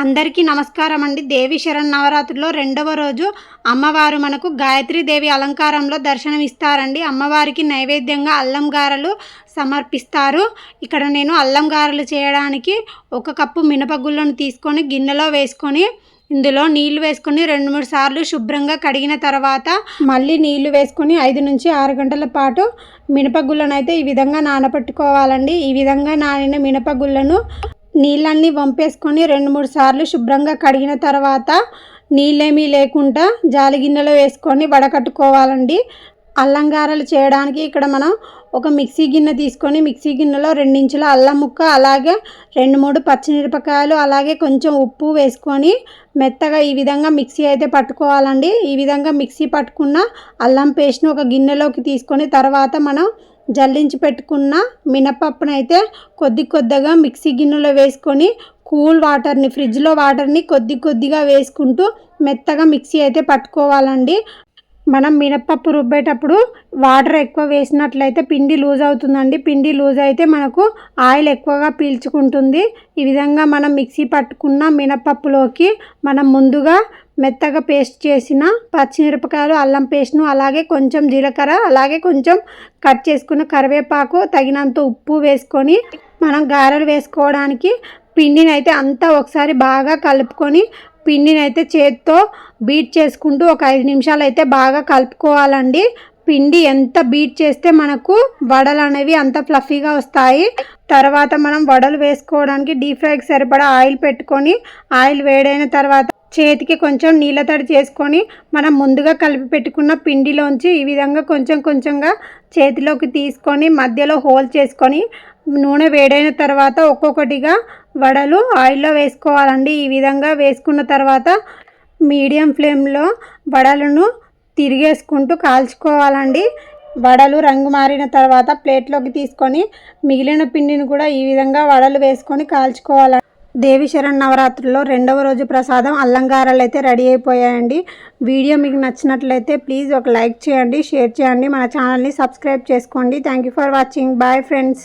అందరికీ నమస్కారం అండి. దేవి శరన్నవరాత్రిలో రెండవ రోజు అమ్మవారు మనకు గాయత్రీదేవి అలంకారంలో దర్శనం ఇస్తారండి. అమ్మవారికి నైవేద్యంగా అల్లం గారెలు సమర్పిస్తారు. ఇక్కడ నేను అల్లం గారెలు చేయడానికి 1 కప్పు మినపగుళ్ళను తీసుకొని గిన్నెలో వేసుకొని ఇందులో నీళ్లు వేసుకొని 2-3 సార్లు శుభ్రంగా కడిగిన తర్వాత మళ్ళీ నీళ్లు వేసుకొని 5 నుంచి 6 గంటల పాటు మినపగుళ్ళను అయితే ఈ విధంగా నానబెట్టుకోవాలండి. ఈ విధంగా నానిన మినపగుళ్ళను నీళ్ళన్నీ వంపేసుకొని 2-3 సార్లు శుభ్రంగా కడిగిన తర్వాత నీళ్ళేమీ లేకుండా జాలి గిన్నెలో వేసుకొని వడకట్టుకోవాలండి. అల్లం గారెలు చేయడానికి ఇక్కడ మనం ఒక మిక్సీ గిన్నె తీసుకొని మిక్సీ గిన్నెలో 2 ఇంచుల అల్లం ముక్క, అలాగే 2-3 పచ్చిమిరపకాయలు, అలాగే కొంచెం ఉప్పు వేసుకొని మెత్తగా ఈ విధంగా మిక్సీ అయితే పట్టుకోవాలండి. ఈ విధంగా మిక్సీ పట్టుకున్న అల్లం పేస్ట్ను ఒక గిన్నెలోకి తీసుకొని తర్వాత మనం జల్లించి పెట్టుకున్న మినపప్పునైతే కొద్దిగా మిక్సీ గిన్నెలో వేసుకొని కూల్ వాటర్ని, ఫ్రిడ్జ్లో వాటర్ని కొద్దిగా వేసుకుంటూ మెత్తగా మిక్సీ అయితే పట్టుకోవాలండి. మనం మినపప్పు రుబ్బేటప్పుడు వాటర్ ఎక్కువ వేసినట్లయితే పిండి లూజ్ అవుతుందండి. పిండి లూజ్ అయితే మనకు ఆయిల్ ఎక్కువగా పీల్చుకుంటుంది. ఈ విధంగా మనం మిక్సీ పట్టుకున్న మినపప్పులోకి మనం ముందుగా మెత్తగా పేస్ట్ చేసిన పచ్చిమిరపకాయలు, అల్లం పేస్ట్ను, అలాగే కొంచెం జీలకర్ర, అలాగే కొంచెం కట్ చేసుకున్న కరివేపాకు, తగినంత ఉప్పు వేసుకొని మనం గారెలు వేసుకోవడానికి పిండిని అయితే అంతా ఒకసారి బాగా కలుపుకొని పిండిని అయితే చేత్తో బీట్ చేసుకుంటూ ఒక 5 నిమిషాలు అయితే బాగా కలుపుకోవాలండి. పిండి ఎంత బీట్ చేస్తే మనకు వడలు అనేవి అంత ఫ్లఫీగా వస్తాయి. తర్వాత మనం వడలు వేసుకోవడానికి డీప్ ఫ్రైకి సరిపడా ఆయిల్ పెట్టుకొని ఆయిల్ వేడైన తర్వాత చేతికి కొంచెం నీళ్ళ తడి చేసుకొని మనం ముందుగా కలిపి పెట్టుకున్న పిండిలోంచి ఈ విధంగా కొంచెంగా చేతిలోకి తీసుకొని మధ్యలో హోల్ చేసుకొని నూనె వేడైన తర్వాత ఒక్కొక్కటిగా వడలు ఆయిల్లో వేసుకోవాలండి. ఈ విధంగా వేసుకున్న తర్వాత మీడియం ఫ్లేమ్లో వడలను తిరిగేసుకుంటూ కాల్చుకోవాలండి. వడలు రంగు మారిన తర్వాత ప్లేట్లోకి తీసుకొని మిగిలిన పిండిని కూడా ఈ విధంగా వడలు వేసుకొని కాల్చుకోవాలి. దేవి శరన్నవరాత్రుల్లో రెండవ రోజు ప్రసాదం అల్లం గారెలు అయితే రెడీ అయిపోయాయండి. వీడియో మీకు నచ్చినట్లయితే ప్లీజ్ ఒక లైక్ చేయండి, షేర్ చేయండి, మన ఛానల్ని సబ్స్క్రైబ్ చేసుకోండి. Thank you for watching. Bye friends.